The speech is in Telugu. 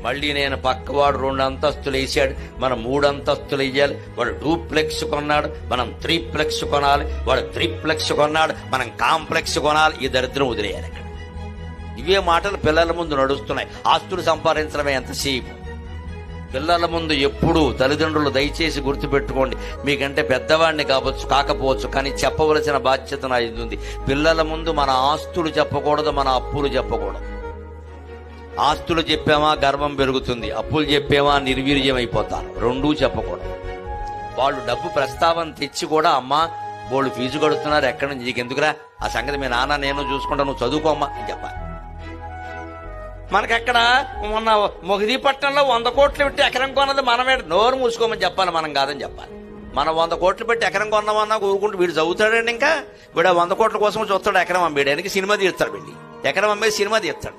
మళ్ళీ నేను పక్కవాడు 2 అంతస్తులు వేసాడు, మనం 3 అంతస్తులు వేయాలి. వాడు 2ప్లెక్స్ కొన్నాడు, మనం 3ప్లెక్స్ కొనాలి. వాడు 3ప్లెక్స్ కొన్నాడు, మనం కాంప్లెక్స్ కొనాలి. ఈ దరిద్రం వదిలేయాలి. అక్కడ ఇవే మాటలు పిల్లల ముందు నడుస్తున్నాయి. ఆస్తులు సంపాదించడమే ఎంతసేపు. పిల్లల ముందు ఎప్పుడూ తల్లిదండ్రులు దయచేసి గుర్తుపెట్టుకోండి, మీకంటే పెద్దవాడిని కాకపోవచ్చు, కానీ చెప్పవలసిన బాధ్యత నాది ఉంది. పిల్లల ముందు మన ఆస్తులు చెప్పకూడదు, మన అప్పులు చెప్పకూడదు. ఆస్తులు చెప్పామా గర్వం పెరుగుతుంది, అప్పులు చెప్పామా నిర్వీర్యం అయిపోతారు. రెండూ చెప్పకూడదు. వాళ్ళు డబ్బు ప్రస్తావన తెచ్చి కూడా, అమ్మా వాళ్ళు ఫీజు కడుతున్నారు, ఎక్కడి నుంచి నీకు ఎందుకురా, ఆ సంగతి మీ నాన్న నేను చూసుకుంటా, నువ్వు చదువుకోమ్మా అని చెప్పాలి. మనకెక్కడ మొన్న మొహిదీపట్నంలో 100 కోట్లు పెట్టి ఎకరం కొన్నది మనమే, నోరు మూసుకోమని చెప్పాలి, మనం కాదని చెప్పాలి. మనం 100 కోట్లు పెట్టి ఎకరం కొన్నామన్నా ఊరుకుంటూ వీడు చదువుతాడండి. ఇంకా వీడు 100 కోట్ల కోసం చూస్తాడు ఎకరం అమ్మేయడానికి, సినిమా తీస్తాడు. వెళ్ళి ఎకరం అమ్మేసి సినిమా తీస్తాడు.